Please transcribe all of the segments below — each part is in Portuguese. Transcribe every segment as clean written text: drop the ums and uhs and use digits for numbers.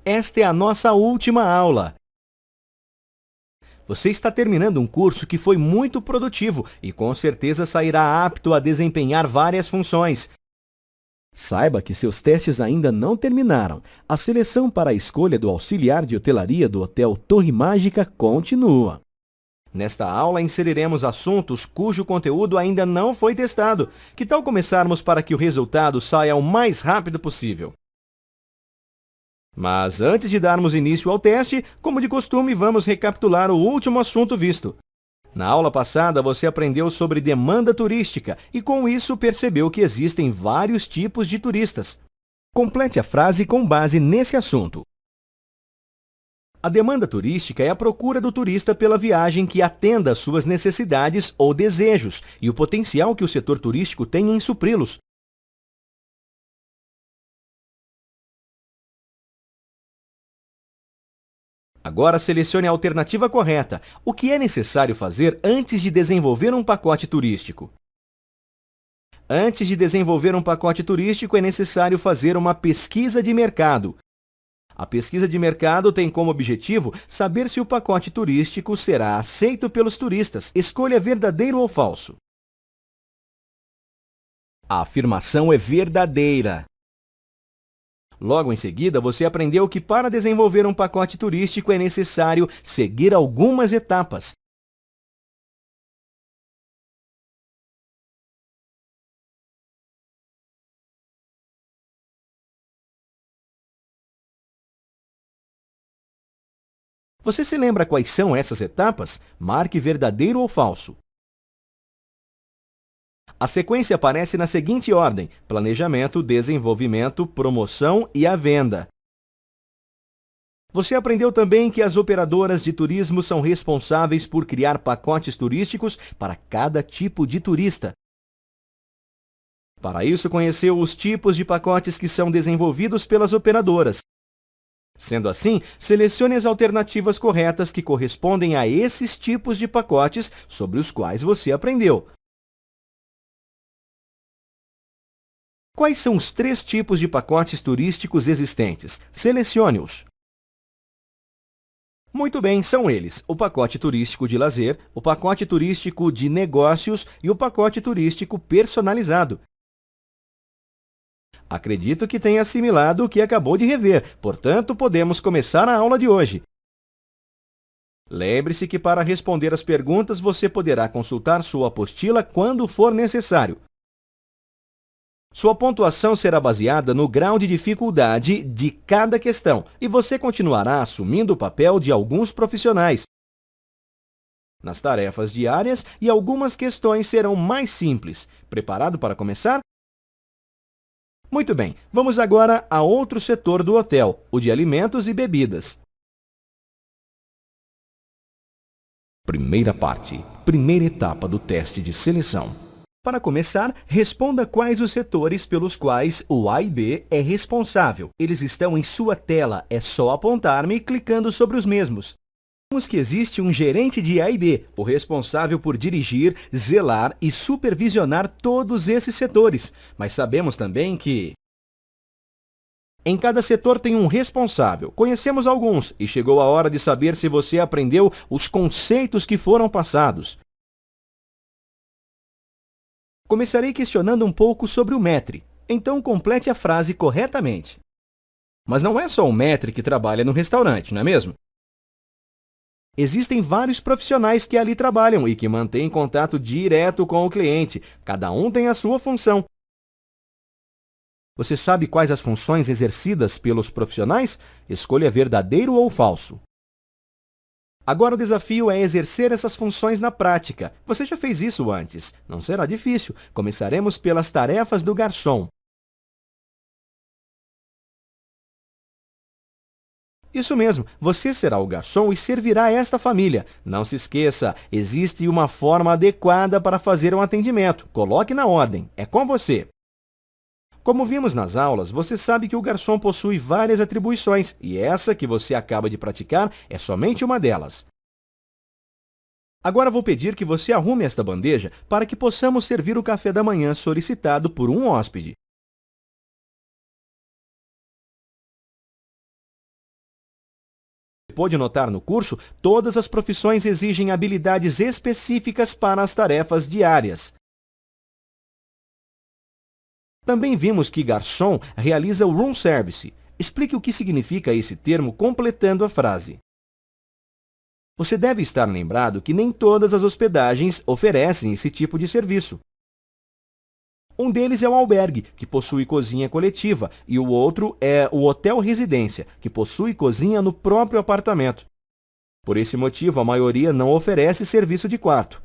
Esta é a nossa última aula. Você está terminando um curso que foi muito produtivo e com certeza sairá apto a desempenhar várias funções. Saiba que seus testes ainda não terminaram. A seleção para a escolha do auxiliar de hotelaria do Hotel Torre Mágica continua. Nesta aula inseriremos assuntos cujo conteúdo ainda não foi testado. Que tal começarmos para que o resultado saia o mais rápido possível? Mas antes de darmos início ao teste, como de costume, vamos recapitular o último assunto visto. Na aula passada, você aprendeu sobre demanda turística e, com isso, percebeu que existem vários tipos de turistas. Complete a frase com base nesse assunto. A demanda turística é a procura do turista pela viagem que atenda às suas necessidades ou desejos e o potencial que o setor turístico tem em supri-los. Agora selecione a alternativa correta. O que é necessário fazer antes de desenvolver um pacote turístico? Antes de desenvolver um pacote turístico, é necessário fazer uma pesquisa de mercado. A pesquisa de mercado tem como objetivo saber se o pacote turístico será aceito pelos turistas. Escolha verdadeiro ou falso. A afirmação é verdadeira. Logo em seguida, você aprendeu que para desenvolver um pacote turístico é necessário seguir algumas etapas. Você se lembra quais são essas etapas? Marque verdadeiro ou falso. A sequência aparece na seguinte ordem: planejamento, desenvolvimento, promoção e a venda. Você aprendeu também que as operadoras de turismo são responsáveis por criar pacotes turísticos para cada tipo de turista. Para isso, conheceu os tipos de pacotes que são desenvolvidos pelas operadoras. Sendo assim, selecione as alternativas corretas que correspondem a esses tipos de pacotes sobre os quais você aprendeu. Quais são os 3 tipos de pacotes turísticos existentes? Selecione-os. Muito bem, são eles: o pacote turístico de lazer, o pacote turístico de negócios e o pacote turístico personalizado. Acredito que tenha assimilado o que acabou de rever, portanto, podemos começar a aula de hoje. Lembre-se que para responder as perguntas você poderá consultar sua apostila quando for necessário. Sua pontuação será baseada no grau de dificuldade de cada questão e você continuará assumindo o papel de alguns profissionais nas tarefas diárias e algumas questões serão mais simples. Preparado para começar? Muito bem, vamos agora a outro setor do hotel, o de alimentos e bebidas. Primeira parte, primeira etapa do teste de seleção. Para começar, responda quais os setores pelos quais o A e B é responsável. Eles estão em sua tela, é só apontar-me clicando sobre os mesmos. Vemos que existe um gerente de A e B, o responsável por dirigir, zelar e supervisionar todos esses setores. Mas sabemos também que em cada setor tem um responsável. Conhecemos alguns e chegou a hora de saber se você aprendeu os conceitos que foram passados. Começarei questionando um pouco sobre o maître, então complete a frase corretamente. Mas não é só o maître que trabalha no restaurante, não é mesmo? Existem vários profissionais que ali trabalham e que mantêm contato direto com o cliente. Cada um tem a sua função. Você sabe quais as funções exercidas pelos profissionais? Escolha verdadeiro ou falso. Agora o desafio é exercer essas funções na prática. Você já fez isso antes. Não será difícil. Começaremos pelas tarefas do garçom. Isso mesmo, você será o garçom e servirá esta família. Não se esqueça, existe uma forma adequada para fazer um atendimento. Coloque na ordem. É com você. Como vimos nas aulas, você sabe que o garçom possui várias atribuições e essa que você acaba de praticar é somente uma delas. Agora vou pedir que você arrume esta bandeja para que possamos servir o café da manhã solicitado por um hóspede. Pôde notar no curso, todas as profissões exigem habilidades específicas para as tarefas diárias. Também vimos que garçom realiza o room service. Explique o que significa esse termo completando a frase. Você deve estar lembrado que nem todas as hospedagens oferecem esse tipo de serviço. Um deles é o albergue, que possui cozinha coletiva, e o outro é o hotel residência, que possui cozinha no próprio apartamento. Por esse motivo, a maioria não oferece serviço de quarto.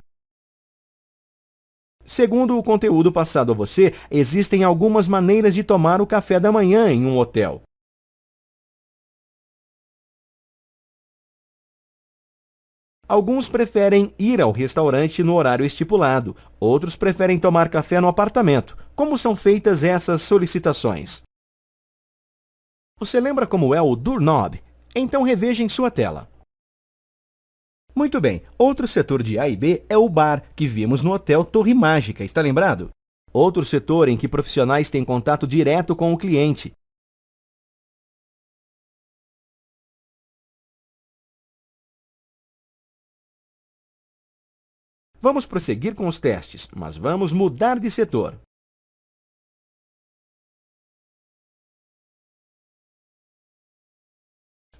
Segundo o conteúdo passado a você, existem algumas maneiras de tomar o café da manhã em um hotel. Alguns preferem ir ao restaurante no horário estipulado, outros preferem tomar café no apartamento. Como são feitas essas solicitações? Você lembra como é o doorknob? Então reveja em sua tela. Muito bem, outro setor de A e B é o bar, que vimos no Hotel Torre Mágica, está lembrado? Outro setor em que profissionais têm contato direto com o cliente. Vamos prosseguir com os testes, mas vamos mudar de setor.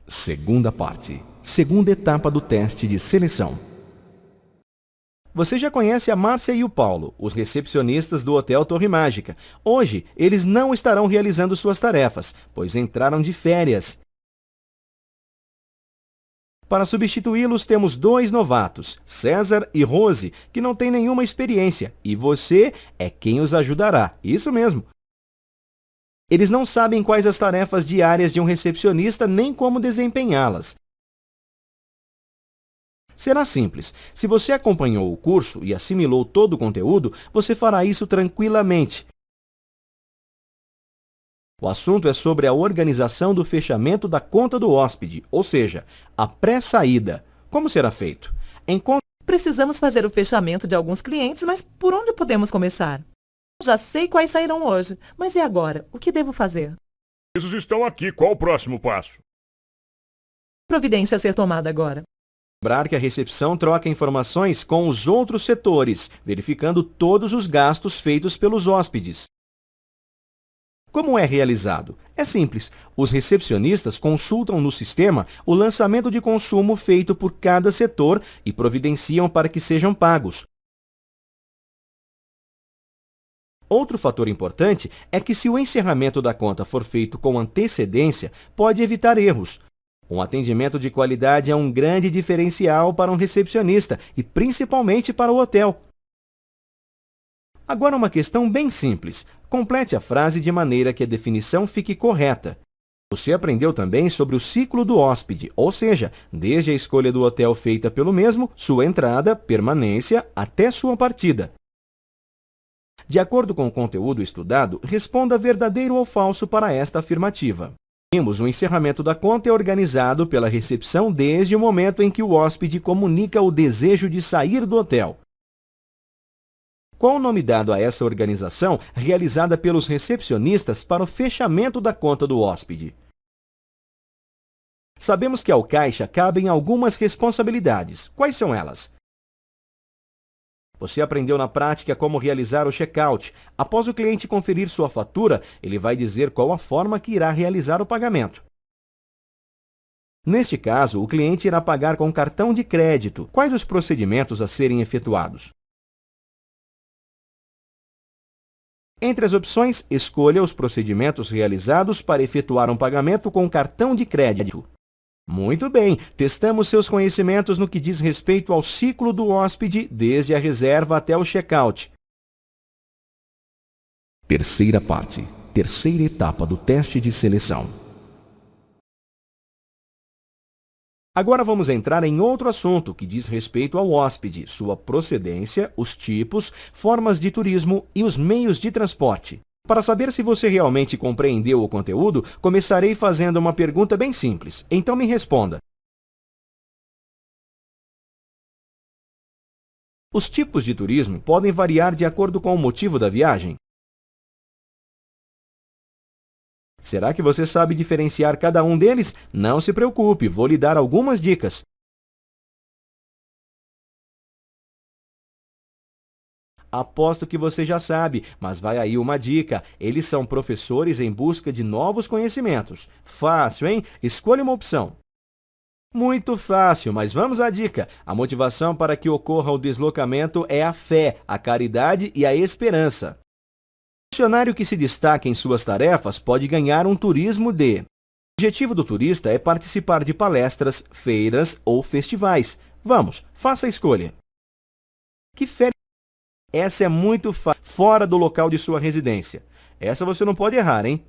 Segunda parte. Segunda etapa do teste de seleção. Você já conhece a Márcia e o Paulo, os recepcionistas do Hotel Torre Mágica. Hoje, eles não estarão realizando suas tarefas, pois entraram de férias. Para substituí-los, temos dois novatos, César e Rose, que não têm nenhuma experiência, e você é quem os ajudará. Isso mesmo. Eles não sabem quais as tarefas diárias de um recepcionista nem como desempenhá-las. Será simples. Se você acompanhou o curso e assimilou todo o conteúdo, você fará isso tranquilamente. O assunto é sobre a organização do fechamento da conta do hóspede, ou seja, a pré-saída. Como será feito? Precisamos fazer o fechamento de alguns clientes, mas por onde podemos começar? Já sei quais sairão hoje, mas e agora? O que devo fazer? Eles estão aqui. Qual o próximo passo? Providência a ser tomada agora. Lembrar que a recepção troca informações com os outros setores, verificando todos os gastos feitos pelos hóspedes. Como é realizado? É simples. Os recepcionistas consultam no sistema o lançamento de consumo feito por cada setor e providenciam para que sejam pagos. Outro fator importante é que se o encerramento da conta for feito com antecedência, pode evitar erros. Um atendimento de qualidade é um grande diferencial para um recepcionista e principalmente para o hotel. Agora uma questão bem simples. Complete a frase de maneira que a definição fique correta. Você aprendeu também sobre o ciclo do hóspede, ou seja, desde a escolha do hotel feita pelo mesmo, sua entrada, permanência, até sua partida. De acordo com o conteúdo estudado, responda verdadeiro ou falso para esta afirmativa. O encerramento da conta é organizado pela recepção desde o momento em que o hóspede comunica o desejo de sair do hotel. Qual o nome dado a essa organização realizada pelos recepcionistas para o fechamento da conta do hóspede? Sabemos que ao caixa cabem algumas responsabilidades. Quais são elas? Você aprendeu na prática como realizar o check-out. Após o cliente conferir sua fatura, ele vai dizer qual a forma que irá realizar o pagamento. Neste caso, o cliente irá pagar com cartão de crédito. Quais os procedimentos a serem efetuados? Entre as opções, escolha os procedimentos realizados para efetuar um pagamento com cartão de crédito. Muito bem, testamos seus conhecimentos no que diz respeito ao ciclo do hóspede, desde a reserva até o check-out. Terceira parte, terceira etapa do teste de seleção. Agora vamos entrar em outro assunto que diz respeito ao hóspede, sua procedência, os tipos, formas de turismo e os meios de transporte. Para saber se você realmente compreendeu o conteúdo, começarei fazendo uma pergunta bem simples. Então me responda. Os tipos de turismo podem variar de acordo com o motivo da viagem? Será que você sabe diferenciar cada um deles? Não se preocupe, vou lhe dar algumas dicas. Aposto que você já sabe, mas vai aí uma dica. Eles são professores em busca de novos conhecimentos. Fácil, hein? Escolha uma opção. Muito fácil, mas vamos à dica. A motivação para que ocorra o deslocamento é a fé, a caridade e a esperança. O funcionário que se destaca em suas tarefas pode ganhar um turismo de... O objetivo do turista é participar de palestras, feiras ou festivais. Vamos, faça a escolha. Que férias? Essa é muito fácil, fora do local de sua residência. Essa você não pode errar, hein?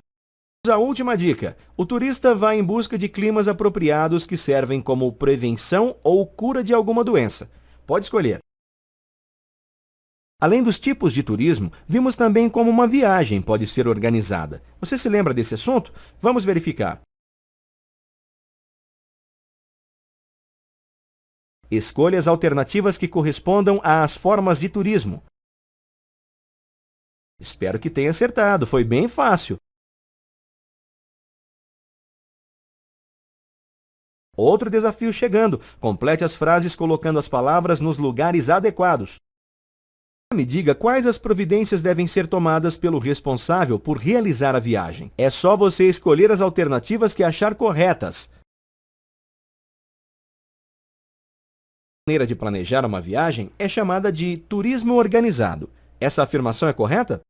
A última dica. O turista vai em busca de climas apropriados que servem como prevenção ou cura de alguma doença. Pode escolher. Além dos tipos de turismo, vimos também como uma viagem pode ser organizada. Você se lembra desse assunto? Vamos verificar. Escolha as alternativas que correspondam às formas de turismo. Espero que tenha acertado, foi bem fácil. Outro desafio chegando. Complete as frases colocando as palavras nos lugares adequados. Me diga quais as providências devem ser tomadas pelo responsável por realizar a viagem. É só você escolher as alternativas que achar corretas. A maneira de planejar uma viagem é chamada de turismo organizado. Essa afirmação é correta?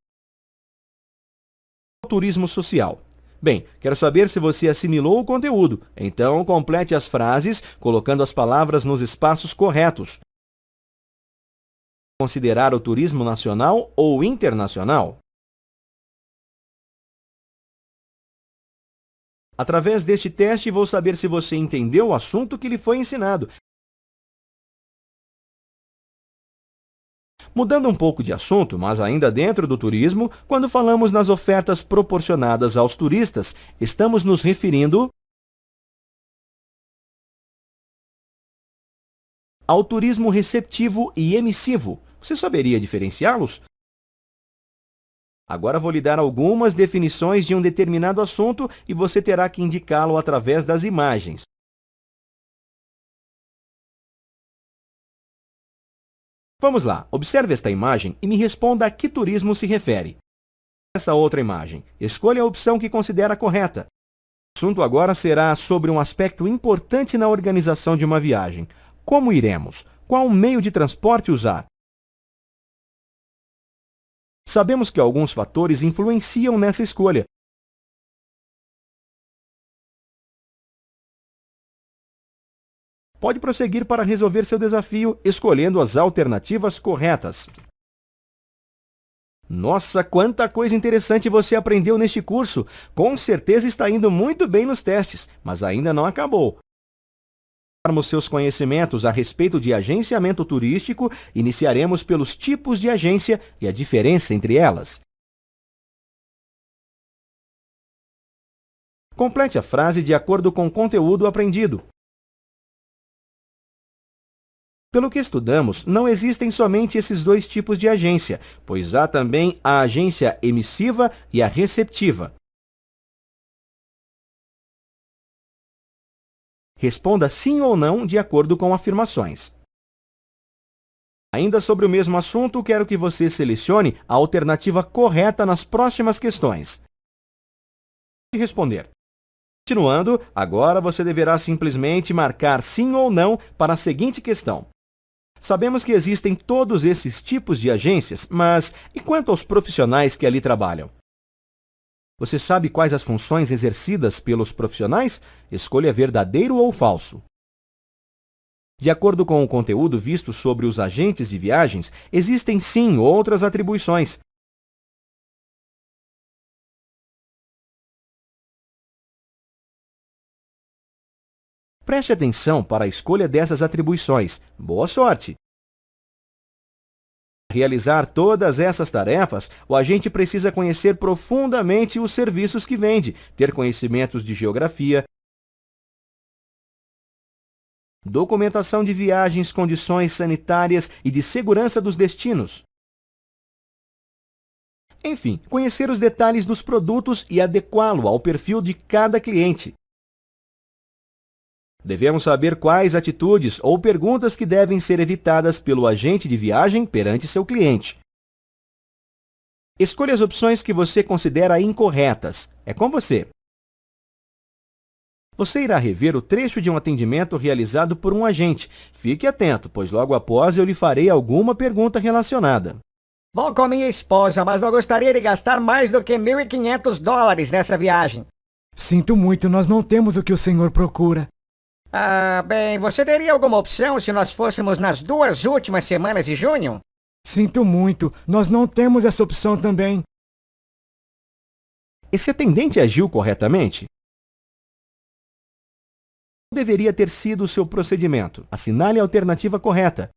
Turismo social. Bem, quero saber se você assimilou o conteúdo. Então, complete as frases colocando as palavras nos espaços corretos. Considerar o turismo nacional ou internacional? Através deste teste, vou saber se você entendeu o assunto que lhe foi ensinado. Mudando um pouco de assunto, mas ainda dentro do turismo, quando falamos nas ofertas proporcionadas aos turistas, estamos nos referindo ao turismo receptivo e emissivo. Você saberia diferenciá-los? Agora vou lhe dar algumas definições de um determinado assunto e você terá que indicá-lo através das imagens. Vamos lá, observe esta imagem e me responda a que turismo se refere. Essa outra imagem, escolha a opção que considera correta. O assunto agora será sobre um aspecto importante na organização de uma viagem. Como iremos? Qual meio de transporte usar? Sabemos que alguns fatores influenciam nessa escolha. Pode prosseguir para resolver seu desafio, escolhendo as alternativas corretas. Nossa, quanta coisa interessante você aprendeu neste curso! Com certeza está indo muito bem nos testes, mas ainda não acabou. Para seus conhecimentos a respeito de agenciamento turístico, iniciaremos pelos tipos de agência e a diferença entre elas. Complete a frase de acordo com o conteúdo aprendido. Pelo que estudamos, não existem somente esses dois tipos de agência, pois há também a agência emissiva e a receptiva. Responda sim ou não de acordo com afirmações. Ainda sobre o mesmo assunto, quero que você selecione a alternativa correta nas próximas questões. Responder. Continuando, agora você deverá simplesmente marcar sim ou não para a seguinte questão. Sabemos que existem todos esses tipos de agências, mas e quanto aos profissionais que ali trabalham? Você sabe quais as funções exercidas pelos profissionais? Escolha verdadeiro ou falso. De acordo com o conteúdo visto sobre os agentes de viagens, existem sim outras atribuições. Preste atenção para a escolha dessas atribuições. Boa sorte! Para realizar todas essas tarefas, o agente precisa conhecer profundamente os serviços que vende, ter conhecimentos de geografia, documentação de viagens, condições sanitárias e de segurança dos destinos. Enfim, conhecer os detalhes dos produtos e adequá-lo ao perfil de cada cliente. Devemos saber quais atitudes ou perguntas que devem ser evitadas pelo agente de viagem perante seu cliente. Escolha as opções que você considera incorretas. É com você. Você irá rever o trecho de um atendimento realizado por um agente. Fique atento, pois logo após eu lhe farei alguma pergunta relacionada. Vou com minha esposa, mas não gostaria de gastar mais do que $1.500 nessa viagem. Sinto muito, nós não temos o que o senhor procura. Bem, você teria alguma opção se nós fôssemos nas 2 últimas semanas de junho? Sinto muito, nós não temos essa opção também. Esse atendente agiu corretamente? Qual deveria ter sido o seu procedimento? Assinale a alternativa correta.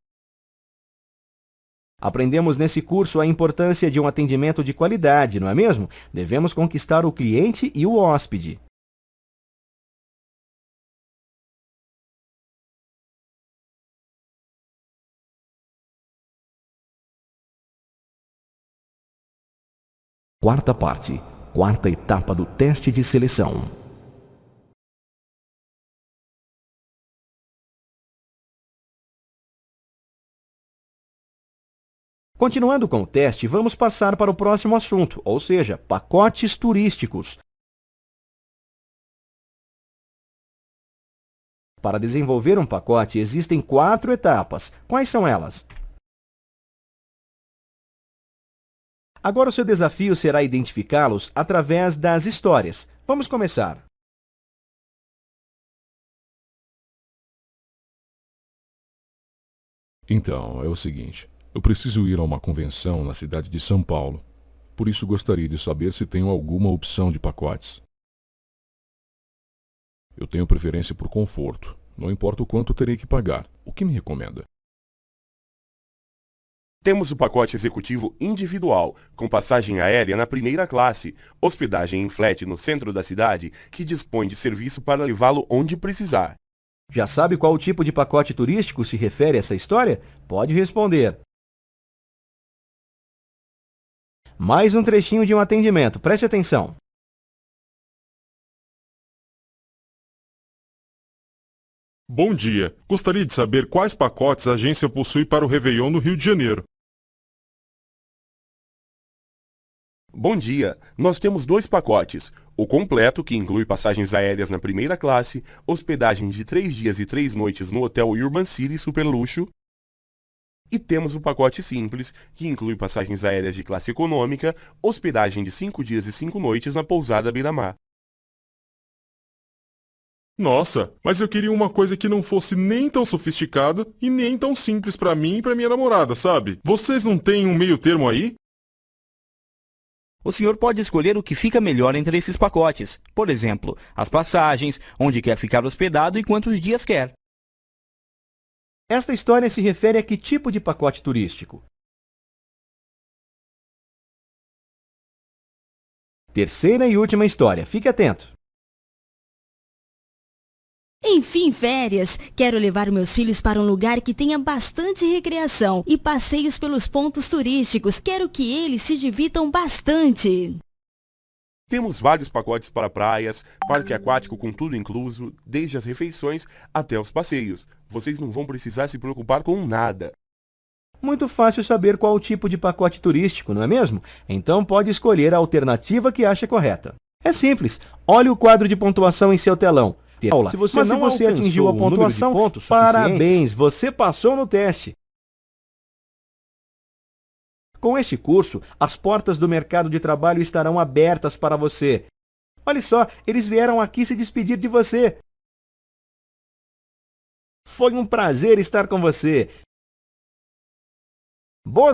Aprendemos nesse curso a importância de um atendimento de qualidade, não é mesmo? Devemos conquistar o cliente e o hóspede. Quarta parte, quarta etapa do teste de seleção. Continuando com o teste, vamos passar para o próximo assunto, ou seja, pacotes turísticos. Para desenvolver um pacote, existem 4 etapas. Quais são elas? Agora o seu desafio será identificá-los através das histórias. Vamos começar. Então, é o seguinte. Eu preciso ir a uma convenção na cidade de São Paulo. Por isso gostaria de saber se tenho alguma opção de pacotes. Eu tenho preferência por conforto. Não importa o quanto terei que pagar. O que me recomenda? Temos o pacote executivo individual, com passagem aérea na primeira classe, hospedagem em flat no centro da cidade, que dispõe de serviço para levá-lo onde precisar. Já sabe qual tipo de pacote turístico se refere a essa história? Pode responder. Mais um trechinho de um atendimento. Preste atenção. Bom dia. Gostaria de saber quais pacotes a agência possui para o Réveillon no Rio de Janeiro. Bom dia. Nós temos 2 pacotes. O completo, que inclui passagens aéreas na primeira classe, hospedagem de 3 dias e 3 noites no Hotel Urban City Super Luxo. E temos o pacote simples, que inclui passagens aéreas de classe econômica, hospedagem de 5 dias e 5 noites na pousada Beira-Mar. Nossa, mas eu queria uma coisa que não fosse nem tão sofisticada e nem tão simples para mim e para minha namorada, sabe? Vocês não têm um meio termo aí? O senhor pode escolher o que fica melhor entre esses pacotes. Por exemplo, as passagens, onde quer ficar hospedado e quantos dias quer. Esta história se refere a que tipo de pacote turístico? Terceira e última história. Fique atento. Enfim, férias. Quero levar meus filhos para um lugar que tenha bastante recreação e passeios pelos pontos turísticos. Quero que eles se divirtam bastante. Temos vários pacotes para praias, parque aquático com tudo incluso, desde as refeições até os passeios. Vocês não vão precisar se preocupar com nada. Muito fácil saber qual o tipo de pacote turístico, não é mesmo? Então pode escolher a alternativa que acha correta. É simples. Olhe o quadro de pontuação em seu telão. Se você atingiu a pontuação, parabéns, você passou no teste. Com este curso, as portas do mercado de trabalho estarão abertas para você. Olha só, eles vieram aqui se despedir de você. Foi um prazer estar com você. Boa